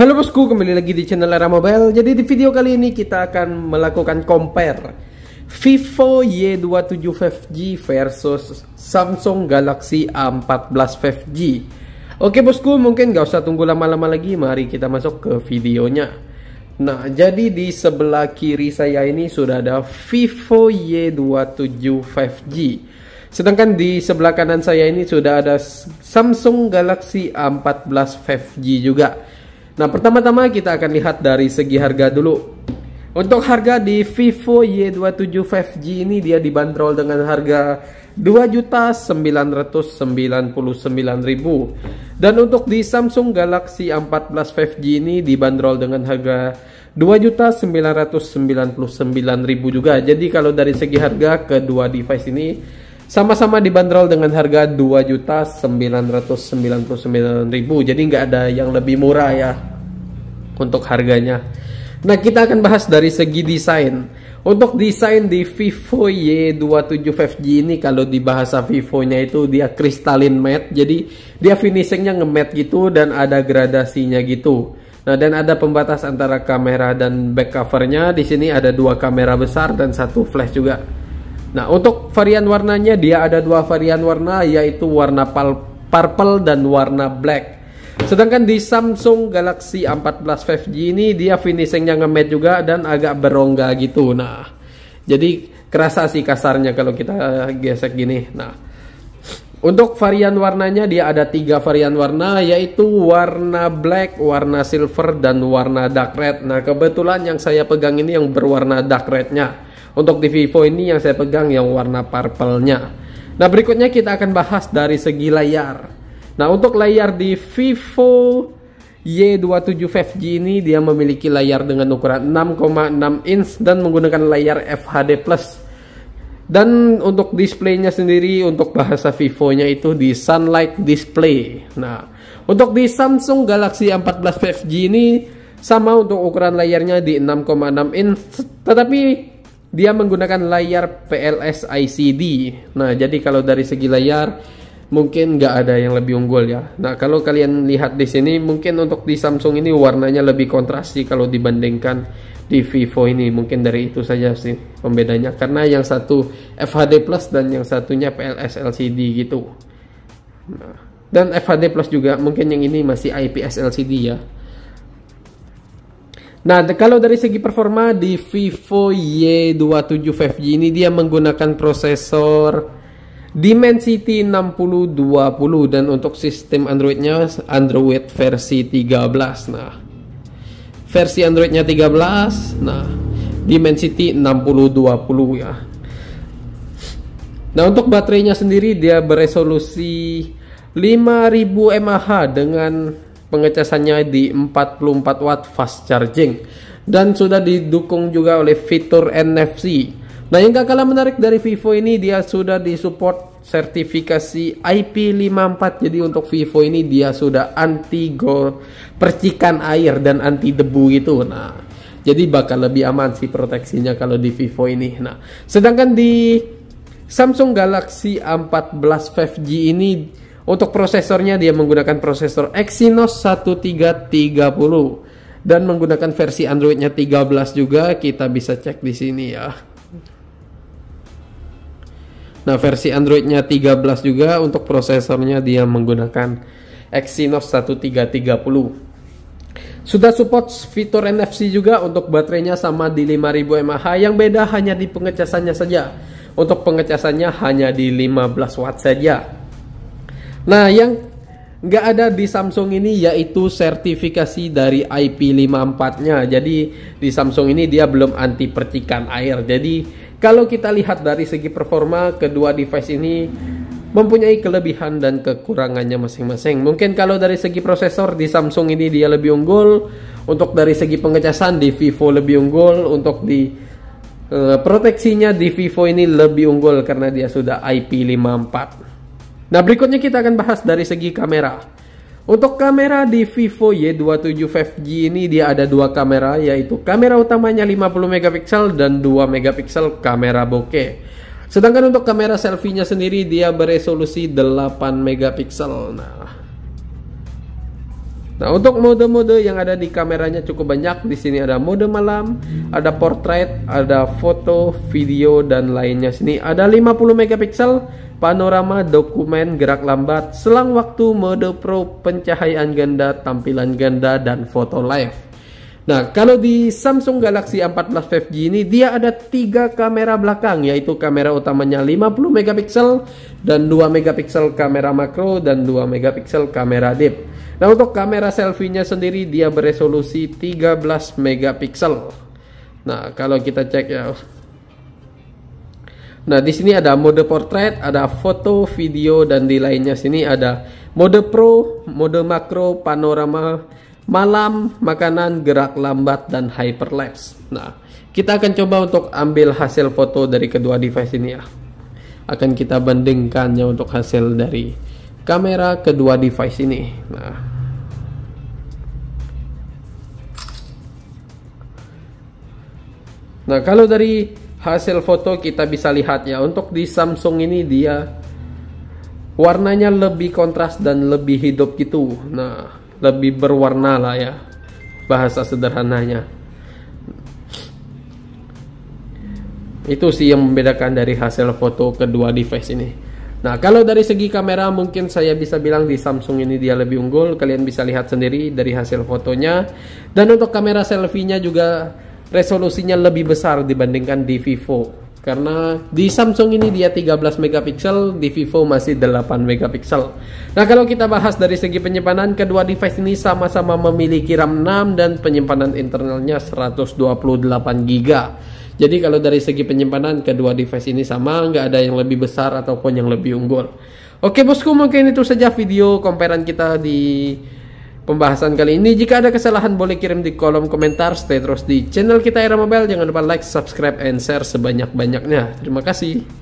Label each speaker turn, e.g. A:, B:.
A: Halo bosku, kembali lagi di channel Era Mobile. Jadi di video kali ini kita akan melakukan compare Vivo Y27 5G versus Samsung Galaxy A14 5G. Oke bosku, mungkin gak usah tunggu lama-lama lagi, mari kita masuk ke videonya. Nah, jadi di sebelah kiri saya ini sudah ada Vivo Y27 5G. Sedangkan di sebelah kanan saya ini sudah ada Samsung Galaxy A14 5G juga. Nah, pertama-tama kita akan lihat dari segi harga dulu. Untuk harga di Vivo Y27 5G ini dia dibanderol dengan harga 2.999.000. Dan untuk di Samsung Galaxy A14 5G ini dibanderol dengan harga 2.999.000 juga. Jadi kalau dari segi harga kedua device ini sama-sama dibanderol dengan harga 2.999.000. Jadi nggak ada yang lebih murah ya untuk harganya. Nah, kita akan bahas dari segi desain. Untuk desain di Vivo Y27 5G ini, kalau di bahasa Vivo-nya itu dia crystalline matte. Jadi dia finishingnya nge-matte gitu dan ada gradasinya gitu. Nah, dan ada pembatas antara kamera dan back covernya. Di sini ada dua kamera besar dan satu flash juga. Nah, untuk varian warnanya dia ada dua varian warna, yaitu warna purple dan warna black. Sedangkan di Samsung Galaxy A14 5G ini dia finishingnya nge-matte juga dan agak berongga gitu. Nah, jadi kerasa sih kasarnya kalau kita gesek gini. Nah, untuk varian warnanya dia ada tiga varian warna, yaitu warna black, warna silver, dan warna dark red. Nah, kebetulan yang saya pegang ini yang berwarna dark rednya. Untuk di Vivo ini yang saya pegang yang warna purple-nya. Nah, berikutnya kita akan bahas dari segi layar. Nah, untuk layar di Vivo Y27 5G ini dia memiliki layar dengan ukuran 6,6 inch dan menggunakan layar FHD+. Dan untuk displaynya sendiri, untuk bahasa Vivo-nya itu di Sunlight Display. Nah, untuk di Samsung Galaxy A14 5G ini sama untuk ukuran layarnya di 6,6 inch, tetapi dia menggunakan layar PLS ICD. Nah, jadi kalau dari segi layar mungkin nggak ada yang lebih unggul ya. Nah, kalau kalian lihat di sini, mungkin untuk di Samsung ini warnanya lebih kontras sih kalau dibandingkan di Vivo ini. Mungkin dari itu saja sih pembedanya. Karena yang satu FHD Plus dan yang satunya PLS LCD gitu. Nah, dan FHD Plus juga, mungkin yang ini masih IPS LCD ya. Nah, kalau dari segi performa di Vivo Y27 5G ini dia menggunakan prosesor Dimensity 6020 dan untuk sistem Androidnya Android versi 13. Nah, versi Androidnya 13. Nah, Dimensity 6020 ya. Nah, untuk baterainya sendiri dia beresolusi 5000 mAh dengan pengecasannya di 44 watt fast charging dan sudah didukung juga oleh fitur NFC. Nah, yang gak kalah menarik dari Vivo ini dia sudah disupport sertifikasi IP54. Jadi untuk Vivo ini dia sudah anti percikan air dan anti debu gitu. Nah, jadi bakal lebih aman sih proteksinya kalau di Vivo ini. Nah, sedangkan di Samsung Galaxy A14 5G ini untuk prosesornya dia menggunakan prosesor Exynos 1330 dan menggunakan versi Androidnya 13 juga. Kita bisa cek di sini ya. Nah, versi Androidnya 13 juga untuk prosesornya dia menggunakan Exynos 1330. Sudah support fitur NFC juga. Untuk baterainya sama di 5000 mAh. Yang beda hanya di pengecasannya saja. Untuk pengecasannya hanya di 15 watt saja. Nah, yang nggak ada di Samsung ini yaitu sertifikasi dari IP54-nya. Jadi di Samsung ini dia belum anti percikan air. Jadi kalau kita lihat dari segi performa, kedua device ini mempunyai kelebihan dan kekurangannya masing-masing. Mungkin kalau dari segi prosesor di Samsung ini dia lebih unggul. Untuk dari segi pengecasan di Vivo lebih unggul. Untuk di proteksinya di Vivo ini lebih unggul karena dia sudah IP54. Nah, berikutnya kita akan bahas dari segi kamera. Untuk kamera di Vivo Y27 5G ini dia ada dua kamera, yaitu kamera utamanya 50 megapiksel dan 2 megapiksel kamera bokeh. Sedangkan untuk kamera selfie-nya sendiri dia beresolusi 8 megapiksel. Nah, Nah, untuk mode-mode yang ada di kameranya cukup banyak. Di sini ada mode malam, ada portrait, ada foto, video dan lainnya. Sini ada 50 megapiksel, panorama, dokumen, gerak lambat, selang waktu, mode pro, pencahayaan ganda, tampilan ganda dan foto live. Nah, kalau di Samsung Galaxy A14 5G ini dia ada 3 kamera belakang, yaitu kamera utamanya 50 megapiksel dan 2 megapiksel kamera makro dan 2 megapiksel kamera deep. Nah, untuk kamera selfie-nya sendiri dia beresolusi 13 megapiksel. Nah, kalau kita cek ya. Nah, di sini ada mode portrait, ada foto, video dan di lainnya sini ada mode pro, mode makro, panorama, malam, makanan, gerak lambat, dan hyperlapse. Nah, kita akan coba untuk ambil hasil foto dari kedua device ini ya. Akan kita bandingkannya untuk hasil dari kamera kedua device ini. Nah, kalau dari hasil foto kita bisa lihat ya, untuk di Samsung ini dia warnanya lebih kontras dan lebih hidup gitu. Nah, lebih berwarna lah ya, bahasa sederhananya. Itu sih yang membedakan dari hasil foto kedua device ini. Nah, kalau dari segi kamera mungkin saya bisa bilang di Samsung ini dia lebih unggul. Kalian bisa lihat sendiri dari hasil fotonya. Dan untuk kamera selfie-nya juga resolusinya lebih besar dibandingkan di Vivo. Karena di Samsung ini dia 13 megapiksel, di Vivo masih 8 megapiksel. Nah, kalau kita bahas dari segi penyimpanan, kedua device ini sama-sama memiliki RAM 6 dan penyimpanan internalnya 128 GB. Jadi kalau dari segi penyimpanan kedua device ini sama, nggak ada yang lebih besar ataupun yang lebih unggul. Oke bosku, mungkin itu saja video comparean kita di pembahasan kali ini. Jika ada kesalahan boleh kirim di kolom komentar. Stay terus di channel kita Era Mobile. Jangan lupa like, subscribe, and share sebanyak-banyaknya. Terima kasih.